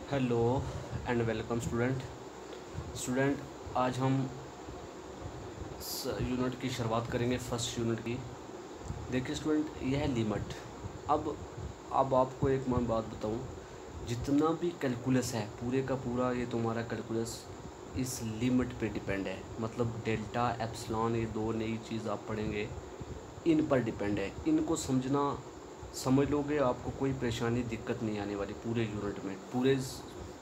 Hello and welcome student. आज हम unit की शुरुआत करेंगे, फर्स्ट यूनिट की। देखिए स्टूडेंट, यह है लिमिट। अब आपको एक मैं बात बताऊं, जितना भी कैलकुलस है पूरे का पूरा, ये तुम्हारा कैलकुलस इस लिमिट पे डिपेंड है। मतलब डेल्टा एप्सिलॉन, ये दो नई चीज़ आप पढ़ेंगे, इन पर डिपेंड है। इनको समझ लोगे, आपको कोई परेशानी दिक्कत नहीं आने वाली पूरे यूनिट में,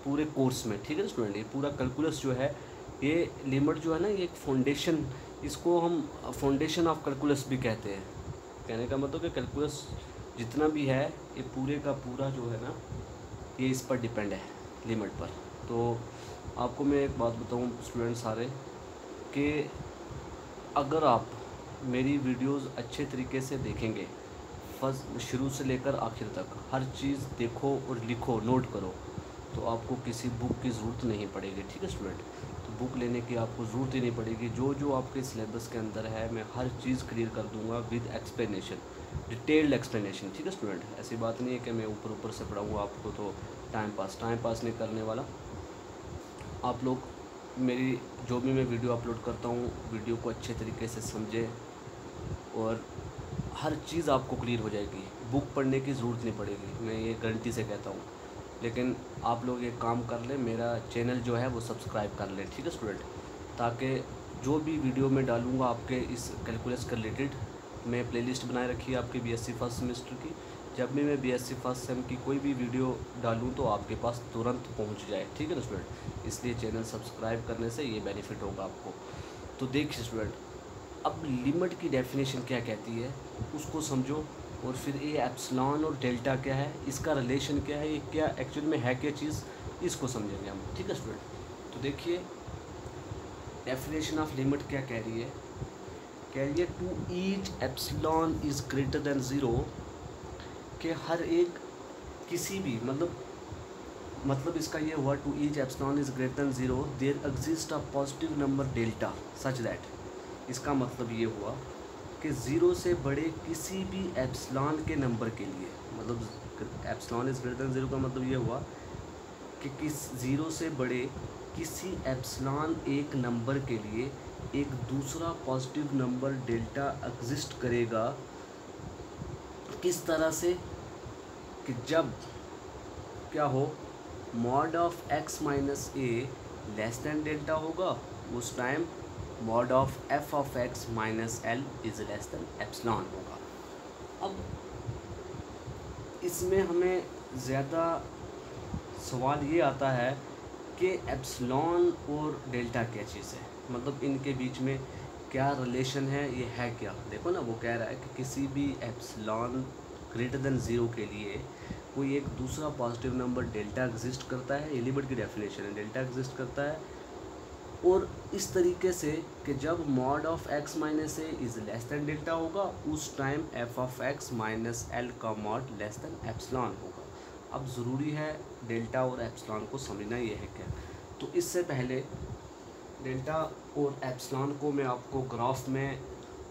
पूरे कोर्स में। ठीक है स्टूडेंट, ये पूरा कैलकुलस जो है, ये लिमिट जो है ना, ये एक फाउंडेशन, इसको हम फाउंडेशन ऑफ कैलकुलस भी कहते हैं। कहने का मतलब कि कैलकुलस जितना भी है, ये पूरे का पूरा जो है ना, ये इस पर डिपेंड है, लिमिट पर। तो आपको मैं एक बात बताऊं स्टूडेंट सारे, कि अगर आप मेरी वीडियोस अच्छे तरीके से देखेंगे, फर्स्ट शुरू से लेकर आखिर तक हर चीज़ देखो और लिखो, नोट करो, तो आपको किसी बुक की ज़रूरत नहीं पड़ेगी। ठीक है स्टूडेंट, तो बुक लेने की आपको ज़रूरत ही नहीं पड़ेगी। जो जो आपके सिलेबस के अंदर है, मैं हर चीज़ क्लियर कर दूंगा विद एक्सप्लेनेशन, डिटेल्ड एक्सप्लेनेशन। ठीक है स्टूडेंट, ऐसी बात नहीं है कि मैं ऊपर ऊपर से पढ़ाऊँगा आपको तो टाइम पास नहीं करने वाला। आप लोग मेरी जो भी मैं वीडियो अपलोड करता हूँ, वीडियो को अच्छे तरीके से समझें और हर चीज़ आपको क्लियर हो जाएगी। बुक पढ़ने की ज़रूरत नहीं पड़ेगी, मैं ये गारंटी से कहता हूँ। लेकिन आप लोग एक काम कर लें, मेरा चैनल जो है वो सब्सक्राइब कर लें। ठीक है स्टूडेंट, ताकि जो भी वीडियो मैं डालूँगा आपके इस कैलकुलस के रिलेटेड, मैं प्लेलिस्ट बनाए रखी है आपके बीएससी फर्स्ट सेमेस्टर की। जब भी मैं बीएससी फर्स्ट सेम की कोई भी वीडियो डालूँ तो आपके पास तुरंत पहुँच जाए। ठीक है ना स्टूडेंट, इसलिए चैनल सब्सक्राइब करने से ये बेनिफिट होगा आपको। तो देखिए स्टूडेंट, अब लिमिट की डेफिनेशन क्या कहती है उसको समझो, और फिर ये एप्सिलॉन और डेल्टा क्या है, इसका रिलेशन क्या है, ये क्या एक्चुअल में है क्या चीज़, इसको समझेंगे हम। ठीक है स्टूडेंट, तो देखिए डेफिनेशन ऑफ लिमिट क्या कह रही है। कह रही है to each epsilon is greater than zero, कि हर एक किसी भी मतलब इसका ये हुआ, to each epsilon is greater than zero there exist a positive number delta such that. इसका मतलब ये हुआ कि ज़ीरो से बड़े किसी भी एप्सिलॉन के नंबर के लिए, मतलब epsilon is greater than zero का मतलब ये हुआ कि किस ज़ीरो से बड़े किसी एप्सिलॉन एक नंबर के लिए एक दूसरा पॉजिटिव नंबर डेल्टा एग्जिस्ट करेगा। किस तरह से, कि जब क्या हो, mod of x minus A less than delta होगा, उस time mod of f of x minus L is less than epsilon होगा। अब इसमें हमें ज़्यादा सवाल ये आता है कि एप्सिलॉन और डेल्टा क्या चीज़ है, मतलब इनके बीच में क्या रिलेशन है, ये है क्या। देखो ना, वो कह रहा है कि किसी भी एप्सिलॉन ग्रेटर देन ज़ीरो के लिए कोई एक दूसरा पॉजिटिव नंबर डेल्टा एग्जिस्ट करता है। ये लिमिट की डेफिनेशन है, डेल्टा एग्जिस्ट करता है, और इस तरीके से कि जब mod of x minus a is less than delta होगा, उस time F of x minus L का मॉड लेस दैन एप्सिलॉन होगा। अब ज़रूरी है डेल्टा और एप्सिलॉन को समझना, ये है क्या। तो इससे पहले डेल्टा और एप्सिलॉन को मैं आपको ग्राफ में,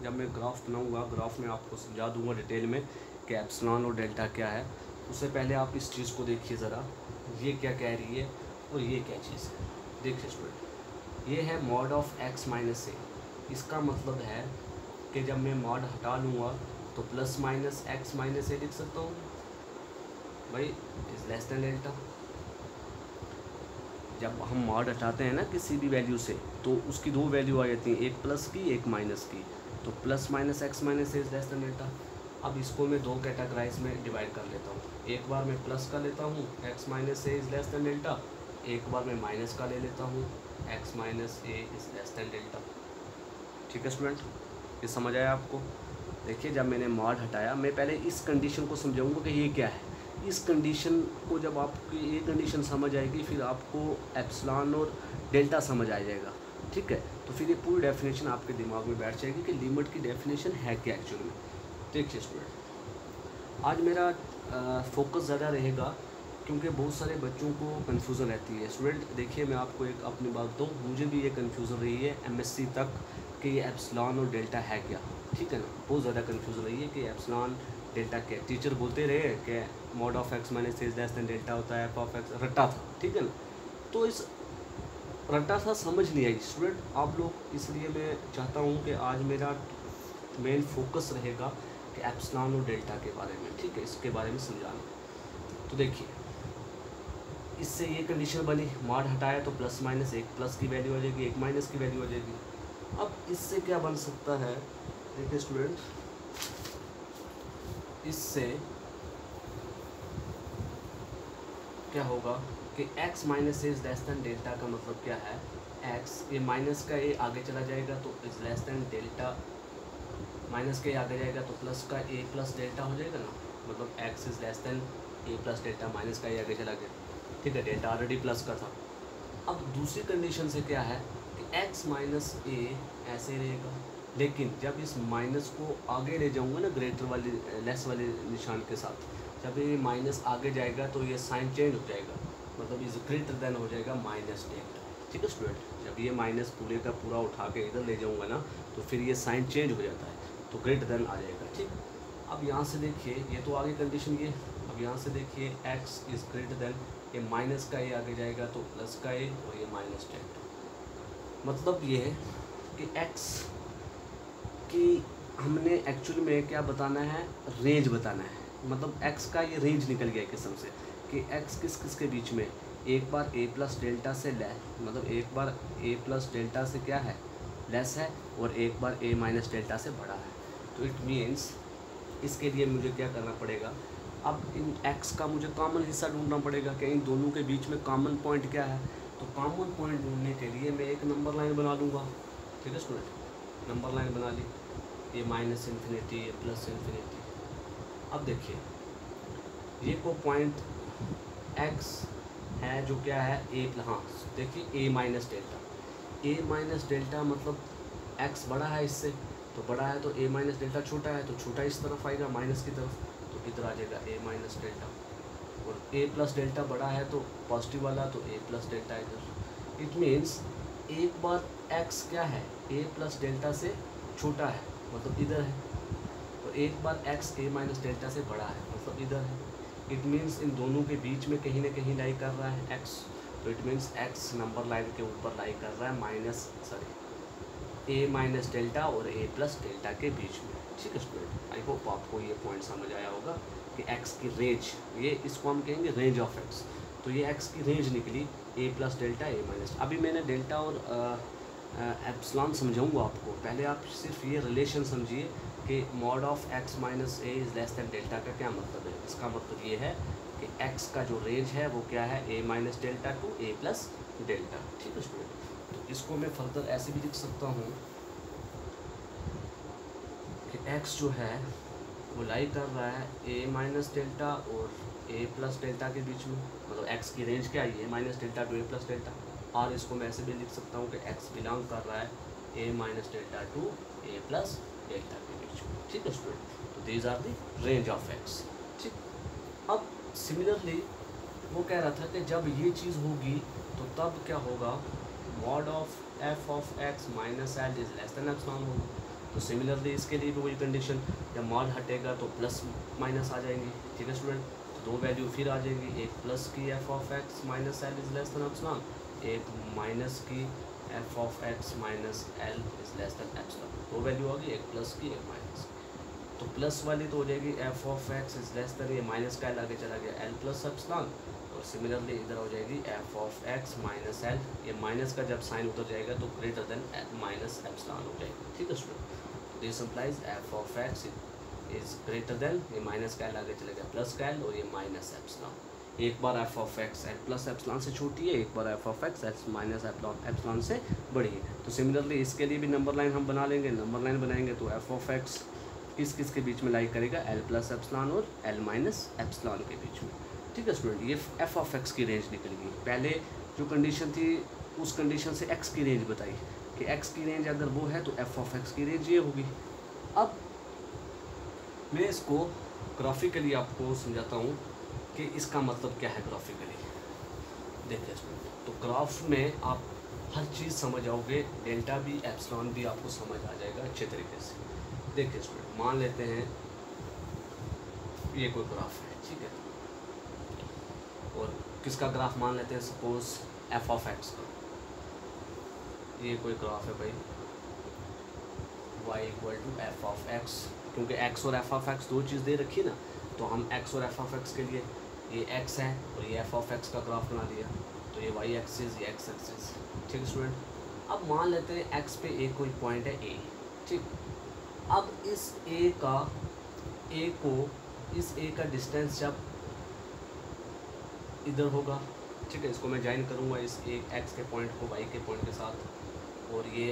जब मैं ग्राफ बनाऊंगा, ग्राफ में आपको समझा दूंगा डिटेल में कि एप्सिलॉन और डेल्टा क्या है। उससे पहले आप इस चीज़ को देखिए ज़रा, ये क्या कह रही है और ये क्या चीज़ है। देखिए स्टूडेंट, ये है मॉड ऑफ एक्स माइनस ए। इसका मतलब है कि जब मैं मॉड हटा लूँगा तो प्लस माइनस एक्स माइनस ए लिख सकता हूँ भाई, इज़ लेस दैन डेल्टा। जब हम मॉड हटाते हैं ना किसी भी वैल्यू से, तो उसकी दो वैल्यू आ जाती हैं, एक प्लस की एक माइनस की। तो plus minus x minus a is less than delta. अब इसको मैं दो कैटेगराइज में डिवाइड कर लेता हूँ। एक बार मैं प्लस का लेता हूँ, x minus a is less than delta. एक बार मैं माइनस का ले लेता हूँ, x minus a is less than delta. ठीक है स्टूडेंट, ये समझ आया आपको। देखिए, जब मैंने मॉड हटाया, मैं पहले इस कंडीशन को समझाऊंगा कि ये क्या है। इस कंडीशन को जब आपकी ये कंडीशन समझ आएगी, फिर आपको एप्सिलॉन और डेल्टा समझ आ जाएगा। ठीक है, तो फिर ये पूरी डेफिनेशन आपके दिमाग में बैठ जाएगी कि लिमिट की डेफिनेशन है क्या एक्चुअल में। देखिए स्टूडेंट, आज मेरा फोकस ज़्यादा रहेगा, क्योंकि बहुत सारे बच्चों को कन्फ्यूज़न रहती है। स्टूडेंट देखिए, मैं आपको एक अपनी बात बताऊँ, मुझे भी ये कन्फ्यूज़न रही है एमएससी तक कि ये एप्सिलॉन और डेल्टा है क्या। ठीक है ना, बहुत ज़्यादा कन्फ्यूज़न रही है कि एप्सिलॉन डेल्टा क्या, टीचर बोलते रहे कि mod of x minus is less than delta होता है एफ ऑफ एक्स, रट्टा था, ठीक है ना। तो इस रट्टा था, समझ नहीं आई स्टूडेंट आप लोग, इसलिए मैं चाहता हूँ कि आज मेरा मेन फोकस रहेगा कि एप्सिलॉन और डेल्टा के बारे में, ठीक है, इसके बारे में समझाना। तो देखिए इससे ये कंडीशन बनी, मॉड हटाया तो प्लस माइनस, एक प्लस की वैल्यू आ जाएगी, एक माइनस की वैल्यू आ जाएगी। अब इससे क्या बन सकता है, देखिए स्टूडेंट, इससे क्या होगा कि x minus is less than delta का मतलब क्या है, x ये माइनस का ए आगे चला जाएगा तो is less than delta, minus के आगे जाएगा तो प्लस का ए प्लस डेल्टा हो जाएगा ना, मतलब x is less than A plus delta, minus का ए आगे चला गया, ठीक है, डेल्टा ऑलरेडी प्लस का था। अब दूसरी कंडीशन से क्या है कि x माइनस ए ऐसे रहेगा, लेकिन जब इस माइनस को आगे ले जाऊंगा ना ग्रेटर वाले लेस वाले निशान के साथ, जब ये माइनस आगे जाएगा तो ये साइन चेंज हो जाएगा, मतलब इज ग्रेटर देन हो जाएगा माइनस डेल्टा, ठीक है स्टूडेंट। जब ये माइनस पूरे का पूरा उठा के इधर ले जाऊंगा ना तो फिर ये साइन चेंज हो जाता है, तो ग्रेटर देन आ जाएगा, ठीक। अब यहाँ से देखिए, ये तो आगे कंडीशन ये, अब यहाँ से देखिए x इज़ ग्रेटर देन, ये माइनस का ये आगे जाएगा तो प्लस का ए और ये माइनस डेल्टा, मतलब ये है कि x की हमने एक्चुअल में क्या बताना है, रेंज बताना है, मतलब x का ये रेंज निकल गया किस्म से कि x किस किस के बीच में, एक बार a प्लस डेल्टा से मतलब एक बार a प्लस डेल्टा से क्या है लेस है, और एक बार a माइनस डेल्टा से बड़ा है। तो इट मीन्स इसके लिए मुझे क्या करना पड़ेगा, अब इन x का मुझे कॉमन हिस्सा ढूंढना पड़ेगा कि इन दोनों के बीच में कॉमन पॉइंट क्या है। तो कॉमन पॉइंट ढूंढने के लिए मैं एक नंबर लाइन बना लूँगा, ठीक है स्टूडेंट, नंबर लाइन बना ली, ये माइनस इन्फिनिटी, ये प्लस इन्फिनिटी। अब देखिए ये को पॉइंट x है जो क्या है ए, हाँ देखिए a minus delta, a minus delta मतलब x बड़ा है इससे, तो बड़ा है तो a माइनस डेल्टा छोटा है, तो छोटा इस तरफ आएगा माइनस की तरफ, तो इधर आ जाएगा a माइनस डेल्टा, और a प्लस डेल्टा बड़ा है तो पॉजिटिव वाला, तो a प्लस डेल्टा इधर। इट मीन्स एक बार x क्या है a प्लस डेल्टा से छोटा है, मतलब इधर है, और एक बार x a माइनस डेल्टा से बड़ा है, मतलब इधर है। इट मीन्स इन दोनों के बीच में कहीं ना कहीं लाई कर रहा है x, तो it means x number line के ऊपर लाई कर रहा है a माइनस डेल्टा और a प्लस डेल्टा के बीच में, ठीक है स्टूडेंट। आई होप आपको ये पॉइंट समझ आया होगा कि x की रेंज, ये इसको हम कहेंगे रेंज ऑफ x, तो ये x की रेंज निकली a plus delta a minus. अभी मैंने डेल्टा और एप्सिलॉन समझाऊंगा आपको, पहले आप सिर्फ ये रिलेशन समझिए कि mod of x minus a is less than delta का क्या मतलब है। इसका मतलब ये है कि x का जो रेंज है वो क्या है, a minus delta to a plus delta, ठीक है स्टूडेंट। तो इसको मैं फर्दर ऐसे भी लिख सकता हूँ कि x जो है वो लाई कर रहा है a माइनस डेल्टा और a प्लस डेल्टा के बीच में, मतलब x की रेंज क्या है, a minus delta to a plus delta. और इसको मैं ऐसे भी लिख सकता हूँ कि x बिलोंग कर रहा है a minus delta to a plus delta के बीच में, ठीक है स्टूडेंट। तो these are the range of x, ठीक। अब सिमिलरली वो कह रहा था कि जब ये चीज़ होगी तो तब क्या होगा, mod of f of x minus L is less than epsilon होगा। तो सिमिलरली इसके लिए भी वही कंडीशन, जब मॉड हटेगा तो प्लस माइनस आ जाएंगे, ठीक है स्टूडेंट। तो दो वैल्यू फिर आ जाएंगी, एक प्लस की f of x minus L is less than epsilon, एक माइनस की f of x minus L is less than epsilon. दो वैल्यू आ गई, एक प्लस की एक माइनस। तो प्लस वाली तो हो जाएगी f of x is less than, ये माइनस का एल आगे चला गया l प्लस एप्सिलॉन, और सिमिलरली इधर हो जाएगी f of x minus L, ये माइनस का जब साइन उतर जाएगा तो ग्रेटर देन माइनस एप्सिलॉन हो जाएगा, ठीक है student. This implies f of x is greater than, ये माइनस का एल आगे चला गया प्लस का एल, और ये माइनस एप्सिलॉन। एक बार f of x L plus epsilon से छोटी है, एक बार f of x L minus epsilon से बड़ी है। तो सिमिलरली इसके लिए भी नंबर लाइन हम बना लेंगे, नंबर लाइन बनाएंगे तो f ऑफ x किस किस के बीच में लाई करेगा, l प्लस एप्सिलॉन और l माइनस एप्सिलॉन के बीच में, ठीक है स्टूडेंट। ये f ऑफ x की रेंज निकल गई। पहले जो कंडीशन थी उस कंडीशन से x की रेंज बताई कि x की रेंज अगर वो है तो f ऑफ x की रेंज ये होगी। अब मैं इसको ग्राफिकली आपको समझाता हूँ कि इसका मतलब क्या है ग्राफिकली। देखिए स्टूडेंट, तो ग्राफ में आप हर चीज़ समझ आओगे, डेल्टा भी एप्सिलॉन भी आपको समझ आ जाएगा अच्छे तरीके से। देखिए स्टूडेंट, मान लेते हैं ये कोई ग्राफ है, ठीक है। और किसका ग्राफ मान लेते हैं, सपोज एफ ऑफ एक्स का। ये कोई ग्राफ है भाई, y equal to f of x, क्योंकि x और एफ ऑफ एक्स दो चीज़ दे रखी ना, तो हम x और एफ ऑफ एक्स के लिए ये x है और ये एफ ऑफ एक्स का ग्राफ बना दिया, तो ये y एक्सिस, ये x एक्सिस, ठीक है स्टूडेंट। अब मान लेते हैं x पे एक कोई पॉइंट है a, ठीक। अब इस a का डिस्टेंस जब इधर होगा, ठीक है, इसको मैं ज्वाइन करूँगा इस एक x के पॉइंट को y के पॉइंट के साथ, और ये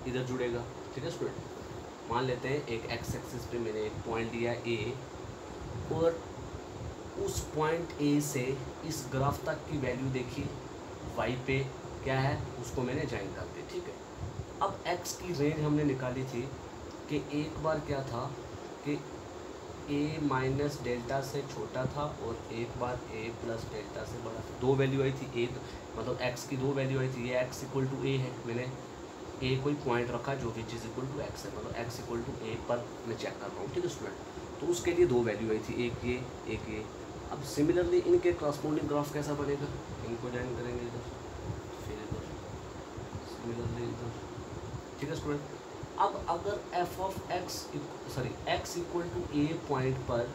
इधर जुड़ेगा, ठीक है स्टूडेंट। मान लेते हैं एक x एक्सिस पे मैंने एक पॉइंट लिया a, और उस पॉइंट a से इस ग्राफ तक की वैल्यू देखी y पे क्या है, उसको मैंने ज्वाइन कर दी, ठीक है। अब x की रेंज हमने निकाली थी कि एक बार क्या था कि a माइनस डेल्टा से छोटा था और एक बार a प्लस डेल्टा से बड़ा था। दो वैल्यू आई थी, एक मतलब x की दो वैल्यू आई थी, ये x इक्वल टू a है, मैंने a कोई पॉइंट रखा जो which is equal to x है, मतलब x इक्वल टू a पर मैं चेक कर रहा हूँ, ठीक है स्टूडेंट। तो उसके लिए दो वैल्यू आई थी, एक ये एक ये। अब सिमिलरली इनके करस्पॉन्डिंग ग्राफ कैसा बनेगा, इनको ज्वाइन करेंगे इधर, फिर इधर, सिमिलरली इधर, ठीक है स्टूडेंट। अब अगर x equal to a point पर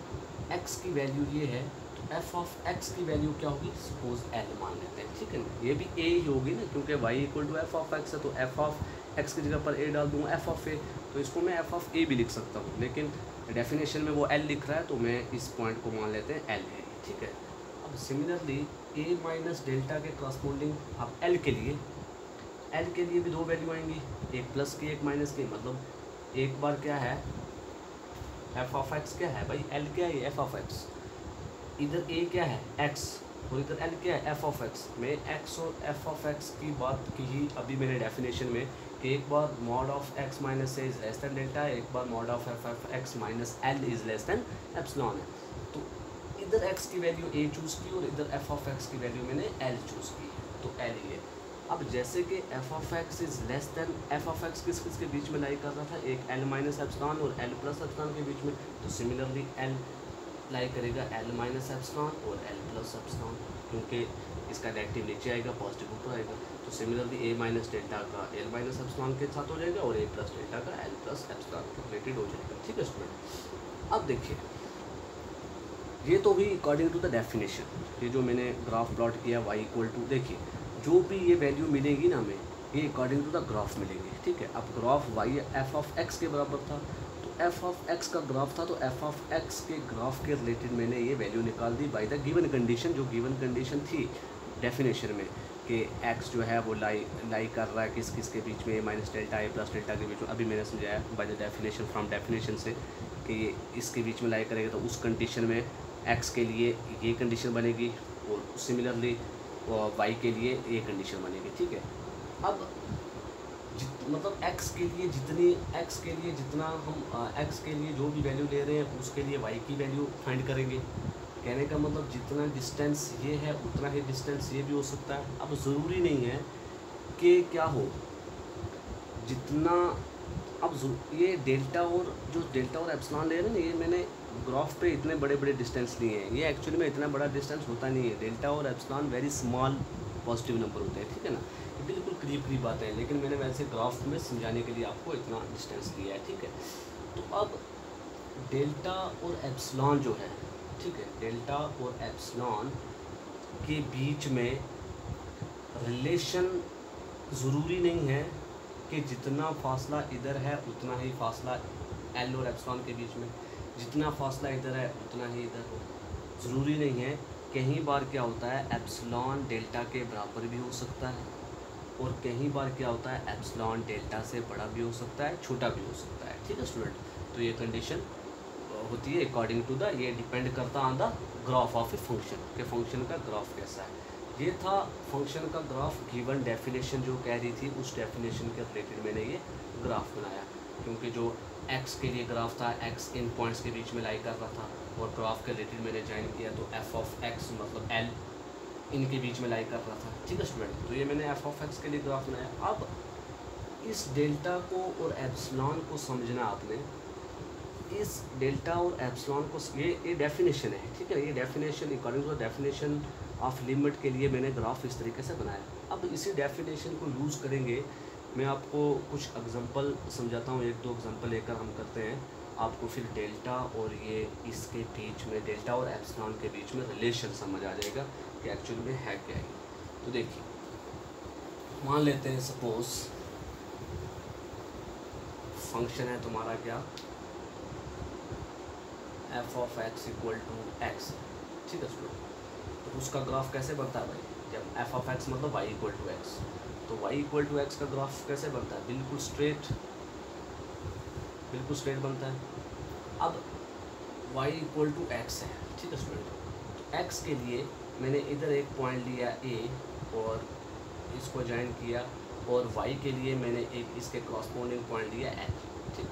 x की वैल्यू ये है, तो f ऑफ x की वैल्यू क्या होगी, सपोज l मान लेते हैं, ठीक है ना। ये भी a ही होगी ना, क्योंकि y equal to f of x है, तो f ऑफ x की जगह पर a डाल दूँगा, f ऑफ a, तो इसको मैं f ऑफ a भी लिख सकता हूँ, लेकिन डेफिनेशन में वो l लिख रहा है, तो मैं इस पॉइंट को मान लेते हैं l है, ठीक है। अब सिमिलरली a माइनस डेल्टा के करस्पॉन्डिंग अब l के लिए भी दो वैल्यू आएंगी, एक प्लस की एक माइनस की, मतलब एक बार क्या है एफ ऑफ एक्स क्या है भाई, एल क्या है, एफ ऑफ एक्स, इधर ए क्या है x और इधर एल क्या है, एफ ऑफ एक्स। मैं x और एफ ऑफ एक्स की बात की ही अभी मैंने डेफिनेशन में कि एक बार mod of x minus a is less than delta है, एक बार mod of f of x minus l is less than epsilon है। तो इधर x की वैल्यू a चूज़ की और इधर एफ ऑफ एक्स की वैल्यू मैंने l चूज़ की, तो l ये। अब जैसे कि F of x is less then, F of x किस के बीच में लाई कर रहा था, एक एल माइनस एप्सिलॉन और एल प्लस एप्सिलॉन के बीच में, तो सिमिलरली एल लाई करेगा एल माइनस एप्सिलॉन और एल प्लस एप्सिलॉन, क्योंकि इसका नेगेटिव नीचे आएगा पॉजिटिव ऊपर आएगा, तो सिमिलरली ए माइनस डेल्टा का एल माइनस एप्सिलॉन के साथ हो जाएगा और ए प्लस डेल्टा का एल प्लस एप्सिलॉन के रिलेटेड हो जाएगा, ठीक है स्टूडेंट। अब देखिए, ये तो भी अकॉर्डिंग टू द डेफिनेशन, ये जो मैंने ग्राफ प्लॉट किया y इक्वल टू, देखिए जो भी ये वैल्यू मिलेगी ना हमें, ये अकॉर्डिंग टू द ग्राफ मिलेगी, ठीक है। अब graph y F of x के बराबर था, तो एफ ऑफ एक्स का ग्राफ था, तो एफ ऑफ एक्स के ग्राफ के रिलेटेड मैंने ये वैल्यू निकाल दी बाय द गिवन कंडीशन, जो गिवन कंडीशन थी डेफिनेशन में कि x जो है वो लाई कर रहा है किस के बीच में, minus delta A plus delta के बीच में। अभी मैंने समझाया by the definition, from definition से कि ये इसके बीच में लाई करेगा, तो उस कंडीशन में x के लिए ये कंडीशन बनेगी और सिमिलरली y के लिए ये कंडीशन बनेगी, ठीक है। अब मतलब x के लिए जितना हम x के लिए जो भी वैल्यू ले रहे हैं उसके लिए y की वैल्यू फाइंड करेंगे। कहने का मतलब जितना डिस्टेंस ये है उतना ही डिस्टेंस ये भी हो सकता है। अब ज़रूरी नहीं है कि क्या हो, जितना अब ये डेल्टा और एप्सिलॉन ले रहे हैं ना, ये मैंने ग्राफ पे इतने बड़े बड़े डिस्टेंस लिए हैं, ये एक्चुअली में इतना बड़ा डिस्टेंस होता नहीं है। डेल्टा और epsilon very small positive number होते हैं, ठीक है ना, ये बिल्कुल करीब बातें हैं, लेकिन मैंने वैसे ग्राफ में समझाने के लिए आपको इतना डिस्टेंस दिया है, ठीक है। तो अब डेल्टा और एप्सिलॉन जो है, ठीक है, डेल्टा और एप्सिलॉन के बीच में रिलेशन ज़रूरी नहीं है कि जितना फासला इधर है उतना ही फासला एल और एप्सिलॉन के बीच में, जितना फासला इधर है उतना ही इधर हो, ज़रूरी नहीं है। कहीं बार क्या होता है एप्सिलॉन डेल्टा के बराबर भी हो सकता है और कहीं बार क्या होता है एप्सिलॉन डेल्टा से बड़ा भी हो सकता है, छोटा भी हो सकता है, ठीक है स्टूडेंट। तो ये कंडीशन होती है अकॉर्डिंग टू द, ये डिपेंड करता on the graph of a function, के फंक्शन का ग्राफ कैसा है। ये था फंक्शन का ग्राफ, गिवन डेफिनेशन जो कह रही थी उस डेफिनेशन के रिलेटेड मैंने ये ग्राफ बनाया, क्योंकि जो x के लिए ग्राफ था x इन पॉइंट्स के बीच में लाई कर रहा था और ग्राफ के रिलेटेड मैंने ज्वाइन किया, तो f ऑफ x मतलब l इनके बीच में लाई कर रहा था, ठीक है स्टूडेंट। तो ये मैंने f ऑफ x के लिए ग्राफ बनाया। अब इस डेल्टा को और एप्सिलॉन को समझना आपने इस डेल्टा और एप्सिलॉन को, ये डेफिनेशन है, ठीक है, ये definition according to definition of limit के लिए मैंने ग्राफ इस तरीके से बनाया। अब इसी डेफिनेशन को यूज़ करेंगे, मैं आपको कुछ एग्जांपल समझाता हूँ, एक दो एग्जांपल लेकर हम करते हैं, आपको फिर डेल्टा और ये इसके बीच में, डेल्टा और एप्सिलॉन के बीच में रिलेशन समझ आ जाएगा कि एक्चुअली में है क्या है। तो देखिए, मान लेते हैं सपोज फंक्शन है तुम्हारा क्या, f of x equal to x, ठीक है स्टूडेंट। तो उसका ग्राफ कैसे बनता है भाई, जब एफ ऑफ एक्स मतलब वाई इक्वल टू एक्स, तो वाई इक्वल टू एक्स का ग्राफ कैसे बनता है, बिल्कुल स्ट्रेट बनता है। अब वाई इक्वल टू एक्स है, ठीक है स्टूडेंट। तो एक्स के लिए मैंने इधर एक पॉइंट लिया ए और इसको ज्वाइन किया, और वाई के लिए मैंने एक इसके कॉरस्पॉन्डिंग पॉइंट लिया एल, ठीक।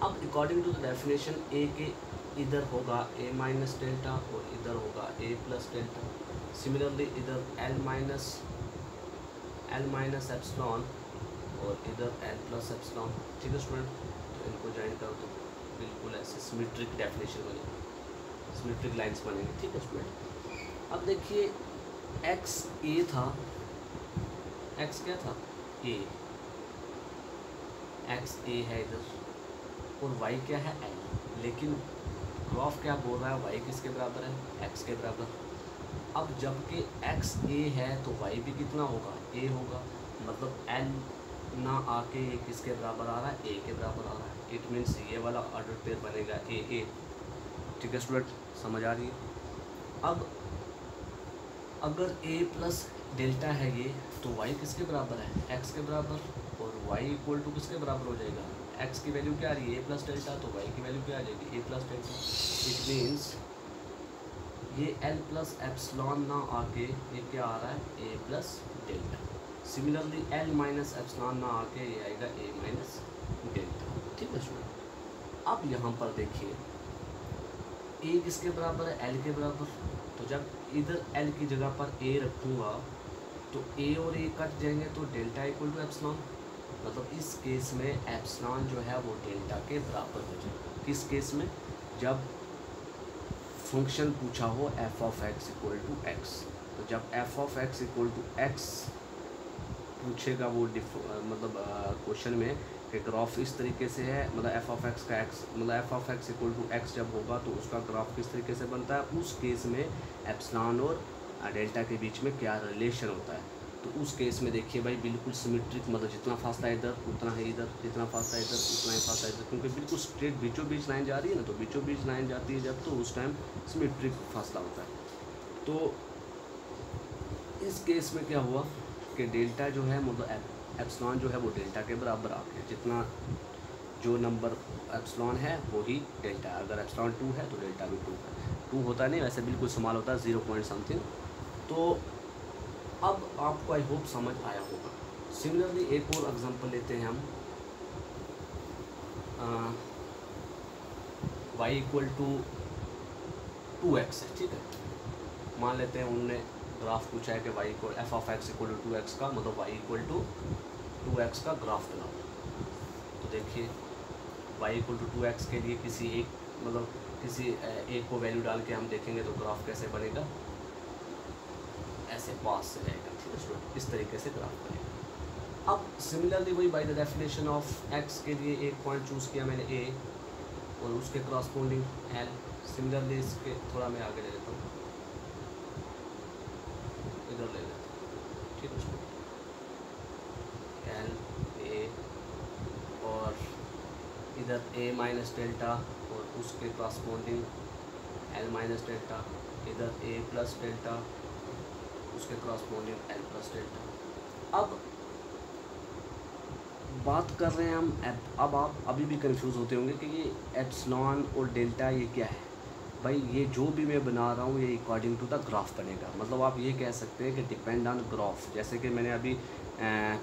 अब अकॉर्डिंग टू द डेफिनेशन ए के इधर होगा ए माइनस डेल्टा और इधर होगा ए प्लस डेल्टा। सिमिलरली इधर एल माइनस एप्सिलॉन और इधर एल प्लस एप्सिलॉन, ठीक है स्टूडेंट। तो इनको ज्वाइन कर दो, बिल्कुल ऐसे सिमेट्रिक डेफिनेशन बनेगी, सिमेट्रिक लाइंस बनेंगे, ठीक है स्टूडेंट। अब देखिए एक्स ए था, एक्स क्या था ए, एक्स ए है इधर और वाई क्या है एल, लेकिन ग्राफ क्या बोल रहा है, वाई किसके बराबर है, एक्स के बराबर। अब जबकि एक्स ए है तो वाई भी कितना होगा, ए होगा, मतलब एल ना आके ये किसके बराबर आ रहा है, ए के बराबर आ रहा है। इट मीन्स ये वाला ऑर्डर पेयर बनेगा ए, ठीक है स्टूडेंट, समझ आ रही है। अब अगर ए प्लस डेल्टा है ये, तो वाई किसके बराबर है, एक्स के बराबर, और वाई इक्वल टू किसके बराबर हो जाएगा, एक्स की वैल्यू क्या आ रही है ए प्लस डेल्टा, तो वाई की वैल्यू क्या आ जाएगी a plus delta. It means ये एल प्लस एप्सिलॉन ना आके ये क्या आ रहा है a plus delta. Similarly l minus epsilon ना आके ये आएगा ए माइनस डेल्टा, ठीक है स्टूडेंट। अब यहाँ पर देखिए ए किसके बराबर है, एल के बराबर, तो जब इधर एल की जगह पर ए रखूँगा तो ए और ए कट जाएंगे, तो डेल्टा इक्वल टू एप्सिलॉन, मतलब इस केस में एप्सिलॉन जो है वो डेल्टा के बराबर हो जाएगा। किस केस में, जब फंक्शन पूछा हो f of x equal to x, तो जब f of x equal to x पूछेगा वो मतलब क्वेश्चन में कि ग्राफ इस तरीके से है, मतलब एफ ऑफ एक्स का एक्स, मतलब f of x equal to x जब होगा तो उसका ग्राफ किस तरीके से बनता है, उस केस में एप्सिलॉन और डेल्टा के बीच में क्या रिलेशन होता है। तो उस केस में देखिए भाई बिल्कुल सिमेट्रिक, मतलब जितना फासला इधर उतना है इधर, जितना फासला इधर उतना ही फासला इधर, क्योंकि बिल्कुल स्ट्रेट बीचों बीच लाइन जा रही है ना, तो बीचों बीच लाइन जाती है जब, तो उस टाइम सिमेट्रिक फासला होता है। तो इस केस में क्या हुआ कि डेल्टा जो है, मतलब एप्सिलॉन जो है वो डेल्टा के बराबर आ गया, जितना जो नंबर एप्सिलॉन है वही डेल्टा है। अगर एप्सिलॉन 2 है तो डेल्टा भी 2 है, 2 होता नहीं, वैसे बिल्कुल स्मॉल होता है 0 पॉइंट समथिंग। तो अब आपको आई होप समझ आया होगा। सिमिलरली एक और एग्जांपल लेते हैं हम, y इक्वल टू 2x है, ठीक है। मान लेते हैं उन्होंने ग्राफ पूछा है कि y equal f of x equal to 2x का, मतलब y इक्वल टू 2x का ग्राफ बनाओ। तो देखिए y इक्वल टू 2x के लिए किसी एक, मतलब किसी एक को वैल्यू डाल के हम देखेंगे तो ग्राफ कैसे बनेगा, ऐसे पास से जाएगा, ठीक है स्टूडेंट, इस तरीके से ग्राफ बनेगा। अब सिमिलरली वही by the definition of x के लिए एक पॉइंट चूज़ किया मैंने ए और उसके क्रॉसपोंडिंग एल। सिमिलरली इसके थोड़ा मैं आगे ले लेता हूँ, इधर ले लेता हूँ, ठीक है स्टूडेंट, एल ए और इधर ए माइनस डेल्टा और उसके क्रॉसपोंडिंग एल माइनस डेल्टा, इधर ए प्लस डेल्टा उसके क्रॉसपोंडिंग एल प्लस डेल्टा। अब बात कर रहे हैं हम अब आप अभी भी कंफ्यूज होते होंगे कि ये एप्सिलॉन और डेल्टा ये क्या है। भाई ये जो भी मैं बना रहा हूँ ये अकॉर्डिंग टू द ग्राफ बनेगा, मतलब आप ये कह सकते हैं कि डिपेंड ऑन ग्राफ। जैसे कि मैंने अभी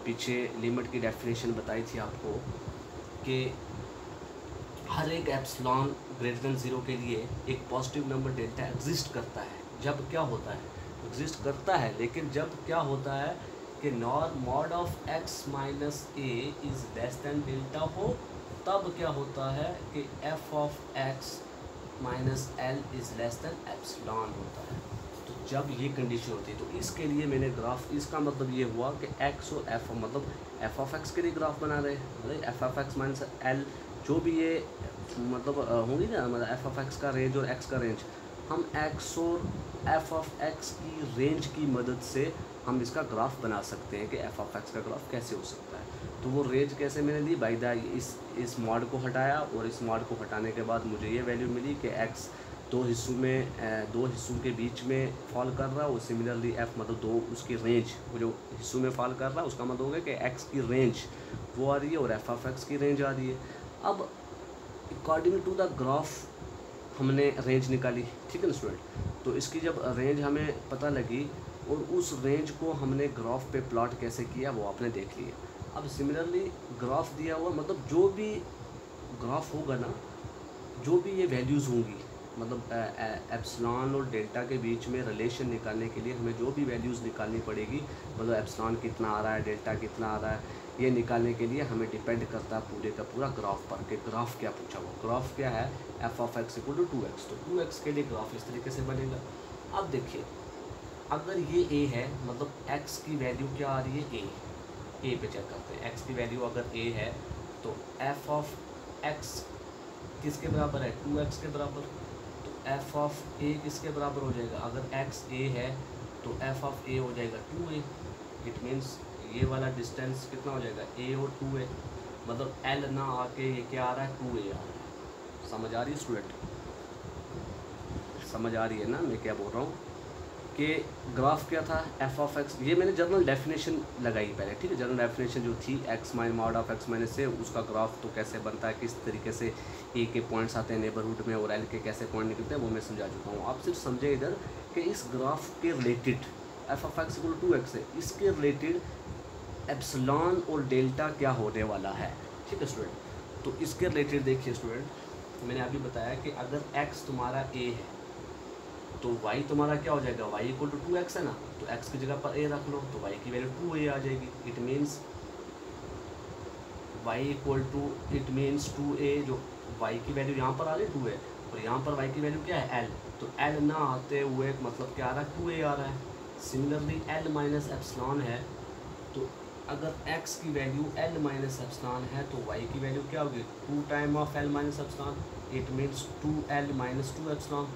पीछे लिमिट की डेफिनेशन बताई थी आपको कि हर एक एप्सिलॉन ग्रेटर देन 0 के लिए एक पॉजिटिव नंबर डेल्टा एग्जिस्ट करता है। जब क्या होता है, एग्जिस्ट करता है, लेकिन जब क्या होता है कि nor mod of x minus a is less than delta हो, तब क्या होता है कि F of x minus l is less than epsilon होता है। तो जब ये कंडीशन होती है तो इसके लिए मैंने ग्राफ, इसका मतलब ये हुआ कि एक्स और एफ, मतलब एफ ऑफ एक्स के लिए ग्राफ बना रहे हैं, मतलब f of x minus L जो भी ये मतलब होंगी ना, मतलब एफ ऑफ एक्स का रेंज और एक्स का रेंज, हम एक्स और एफ ऑफ एक्स की रेंज की मदद से हम इसका ग्राफ बना सकते हैं कि एफ ऑफ एक्स का ग्राफ कैसे हो सकता है। तो वो रेंज कैसे मैंने ली, बाई द इस मॉड को हटाया और इस मॉड को हटाने के बाद मुझे ये वैल्यू मिली कि एक्स दो हिस्सों के बीच में फॉल कर रहा है, और सिमिलरली एफ मतलब दो उसकी रेंज, वो जो हिस्सों में फॉल कर रहा है उसका मतलब होगा कि एक्स की रेंज वो आ रही है और एफ ऑफ एक्स की रेंज आ रही है। अब अकॉर्डिंग टू द ग्राफ हमने रेंज निकाली, ठीक है ना स्टूडेंट। तो इसकी जब रेंज हमें पता लगी और उस रेंज को हमने ग्राफ पे प्लॉट कैसे किया वो आपने देख लिया। अब सिमिलरली ग्राफ दिया हुआ, मतलब जो भी ग्राफ होगा ना, जो भी ये वैल्यूज़ होंगी, मतलब एप्सिलॉन और डेल्टा के बीच में रिलेशन निकालने के लिए हमें जो भी वैल्यूज़ निकालनी पड़ेगी, मतलब एप्सिलॉन कितना आ रहा है, डेल्टा कितना आ रहा है, ये निकालने के लिए हमें डिपेंड करता है पूरे का पूरा ग्राफ पर कि ग्राफ क्या पूछा हुआ। ग्राफ क्या है, f of x equal to 2x, तो 2x के लिए ग्राफ इस तरीके से बनेगा। अब देखिए, अगर ये a है, मतलब x की वैल्यू क्या आ रही है, a पे चेक करते हैं। x की वैल्यू अगर a है तो f ऑफ x किसके बराबर है, 2x के बराबर। तो f ऑफ a किसके बराबर हो जाएगा, अगर x a है तो f ऑफ a हो जाएगा 2a। इट मीन्स ये वाला डिस्टेंस कितना हो जाएगा, a और 2a, मतलब l ना आके ये क्या आ रहा है, 2a आ रहा है। समझ आ रही है स्टूडेंट, समझ आ रही है ना मैं क्या बोल रहा हूँ कि ग्राफ क्या था, एफ ऑफ एक्स, ये मैंने जनरल डेफिनेशन लगाई पहले, ठीक है। जनरल डेफिनेशन जो थी x mine mod of x minus से, उसका ग्राफ तो कैसे बनता है, किस तरीके से ए के पॉइंट्स आते हैं नेबरहुड में और एल के कैसे पॉइंट निकलते हैं, वो मैं समझा चुका हूँ। आप सिर्फ समझे इधर कि इस ग्राफ के related f of x equal to x है, इसके रिलेटेड एप्सिलॉन और डेल्टा क्या होने वाला है, ठीक है स्टूडेंट। तो इसके रिलेटेड देखिए स्टूडेंट, मैंने अभी बताया कि अगर x तुम्हारा a है तो y तुम्हारा क्या हो जाएगा, y इक्वल टू 2x है ना, तो x की जगह पर a रख लो तो y की वैल्यू 2a आ जाएगी। It means y equal to, it means 2a, जो y की वैल्यू यहाँ पर आ रही है 2 है और यहाँ पर y की वैल्यू क्या है l, तो l ना आते हुए मतलब क्या आ रहा है, 2a आ रहा है। सिमिलरली l माइनस एप्सिलॉन है, तो अगर x की वैल्यू l माइनस एप्सिलॉन है तो y की वैल्यू क्या होगी, 2 time of l minus epsilon. It means 2l minus 2 epsilon,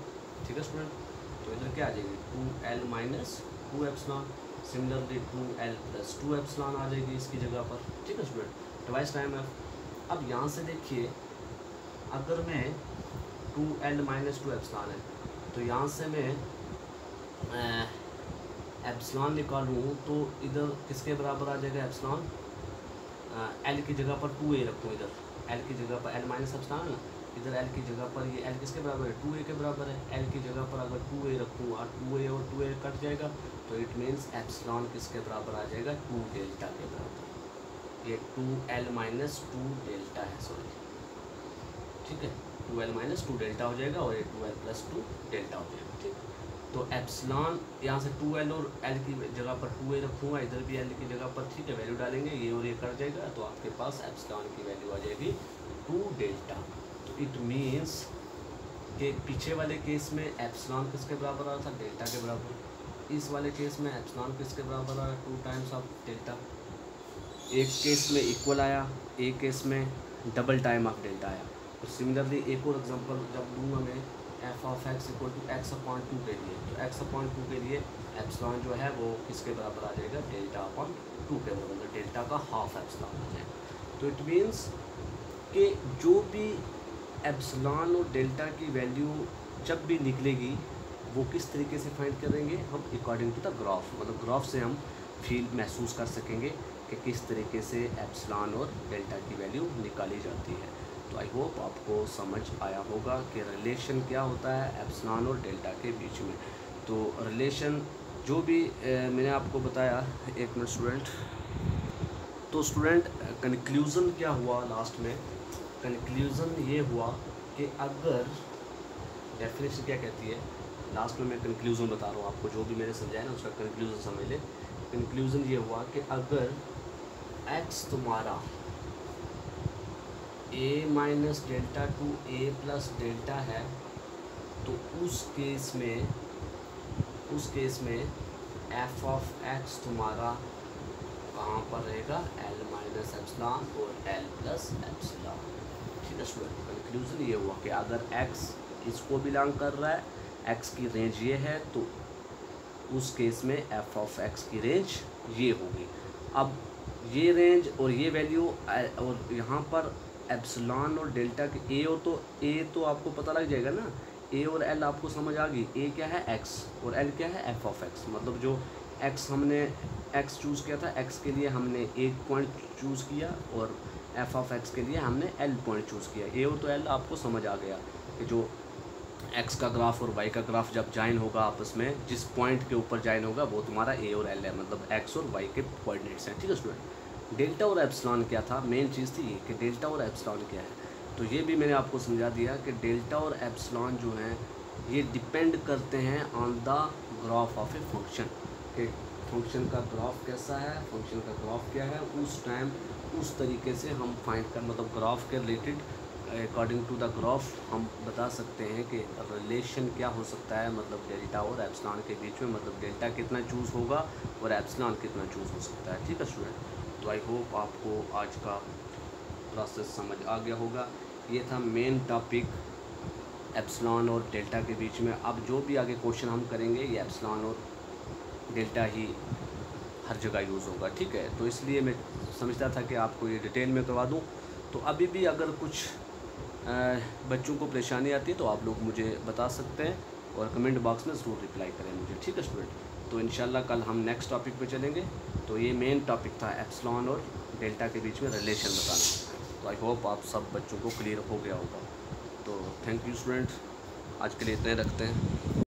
ठीक है स्टूडेंट। तो इधर क्या आ जाएगी, 2l minus 2 epsilon. Similarly 2l plus 2 epsilon आ जाएगी इसकी जगह पर, ठीक है स्टूडेंट, ट्वाइस टाइम है। अब यहाँ से देखिए, अगर मैं 2l माइनस 2 एप्सिलॉन है तो यहाँ से मैं एप्सिलॉन निकालूँ तो इधर किसके बराबर आ जाएगा एप्सिलॉन, एल की जगह पर 2a रखूँ, इधर एल की जगह पर l माइनस एप्सिलॉन है ना, इधर l की जगह पर ये l किसके बराबर है, 2a के बराबर है। l की जगह पर अगर 2a रखूँ और 2a और 2a कट जाएगा तो इट मीन्स एप्सिलॉन किसके बराबर आ जाएगा, 2 डेल्टा के बराबर। ये 2l माइनस 2 डेल्टा है, सॉरी, ठीक है, 2l माइनस 2 डेल्टा हो जाएगा और ये 2l प्लस 2 डेल्टा हो जाएगा, ठीक। तो एप्सिलॉन यहाँ से 2l और l की जगह पर 2a रखूँगा, इधर भी l की जगह पर, ठीक है, वैल्यू डालेंगे, ये और ये कट जाएगा तो आपके पास एप्सिलॉन की वैल्यू आ जाएगी 2 डेल्टा। तो इट मीन्स कि पीछे वाले केस में एप्सिलॉन किसके बराबर आ रहा था, डेल्टा के बराबर। इस वाले केस में एप्सिलॉन किसके बराबर आ रहा है, 2 टाइम्स ऑफ डेल्टा। एक केस में इक्वल आया, एक केस में डबल टाइम ऑफ डेल्टा आया। तो सिमिलरली एक और एग्जांपल जब दूंगा मैं, f of x equal to x upon 2 के लिए, तो एक्स अपॉन 2 के लिए एप्सिलॉन जो है वो किसके बराबर आ जाएगा, डेल्टा अपॉन 2 के बराबर, तो डेल्टा का हाफ एप्सिलॉन आ जाएगा। तो इट मीन्स कि जो भी एप्सिलॉन और डेल्टा की वैल्यू जब भी निकलेगी वो किस तरीके से फाइंड करेंगे हम, अकॉर्डिंग टू द ग्राफ, मतलब ग्राफ से हम फील महसूस कर सकेंगे कि किस तरीके से एप्सिलॉन और डेल्टा की वैल्यू निकाली जाती है। तो आई होप आपको समझ आया होगा कि रिलेशन क्या होता है एप्सिलॉन और डेल्टा के बीच में। तो रिलेशन जो भी मैंने आपको बताया, एक मिनट स्टूडेंट। तो स्टूडेंट कंक्लूज़न क्या हुआ लास्ट में, कंक्लूज़न ये हुआ कि अगर डेफिनेशन क्या कहती है, लास्ट में मैं कंक्लूज़न बता रहा हूँ आपको, जो भी मैंने समझाया ना उसका कंक्लूज़न समझ ले। कंक्लूज़न ये हुआ कि अगर x तुम्हारा ए minus delta to A plus delta है, तो उस केस में एफ ऑफ एक्स तुम्हारा कहाँ पर रहेगा, एल माइनस एप्सिलॉन और एल प्लस एप्सिलॉन। ठीक है स्टूडेंट, कंक्लूजन ये हुआ कि अगर एक्स इसको बिलोंग कर रहा है, एक्स की रेंज ये है, तो उस केस में एफ ऑफ एक्स की रेंज ये होगी। अब ये रेंज और ये वैल्यू और यहाँ पर एप्सिलॉन और डेल्टा के ए तो आपको पता लग जाएगा ना, ए और एल आपको समझ आ गई। ए क्या है, एक्स, और एल क्या है, एफ ऑफ एक्स। मतलब जो एक्स हमने एक्स चूज़ किया था, एक्स के लिए हमने एक पॉइंट चूज़ किया और एफ ऑफ एक्स के लिए हमने एल पॉइंट चूज़ किया। ए और तो एल आपको समझ आ गया कि जो एक्स का ग्राफ और वाई का ग्राफ जब ज्वाइन होगा आपस में, जिस पॉइंट के ऊपर ज्वाइन होगा वो तुम्हारा ए और एल है, मतलब एक्स और वाई के कोऑर्डिनेट्स हैं। ठीक है स्टूडेंट, डेल्टा और एप्सिलॉन क्या था, मेन चीज़ थी कि डेल्टा और एप्सिलॉन क्या है। तो ये भी मैंने आपको समझा दिया कि डेल्टा और एप्सिलॉन जो हैं ये डिपेंड करते हैं on the graph of a function, कि फंक्शन का ग्राफ कैसा है, फंक्शन का ग्राफ क्या है, उस टाइम उस तरीके से हम फाइंड कर, मतलब ग्राफ के related according to the graph हम बता सकते हैं कि रिलेशन क्या हो सकता है, मतलब डेल्टा और एप्सिलॉन के बीच में, मतलब डेल्टा कितना चूज़ होगा और एप्सिलॉन कितना चूज़ हो सकता है। ठीक है स्टूडेंट, तो आई होप आपको आज का प्रोसेस समझ आ गया होगा। ये था मेन टॉपिक एप्सिलॉन और डेल्टा के बीच में। अब जो भी आगे क्वेश्चन हम करेंगे ये एप्सिलॉन और डेल्टा ही हर जगह यूज़ होगा। ठीक है, तो इसलिए मैं समझता था कि आपको ये डिटेल में करवा दूँ। तो अभी भी अगर कुछ बच्चों को परेशानी आती है तो आप लोग मुझे बता सकते हैं और कमेंट बॉक्स में ज़रूर रिप्लाई करें मुझे। ठीक है स्टूडेंट, तो इंशाल्लाह कल हम नेक्स्ट टॉपिक पे चलेंगे। तो ये मेन टॉपिक था एप्सिलॉन और डेल्टा के बीच में रिलेशन बताना। तो आई होप आप सब बच्चों को क्लियर हो गया होगा। तो थैंक यू स्टूडेंट, आज के लिए इतने रखते हैं।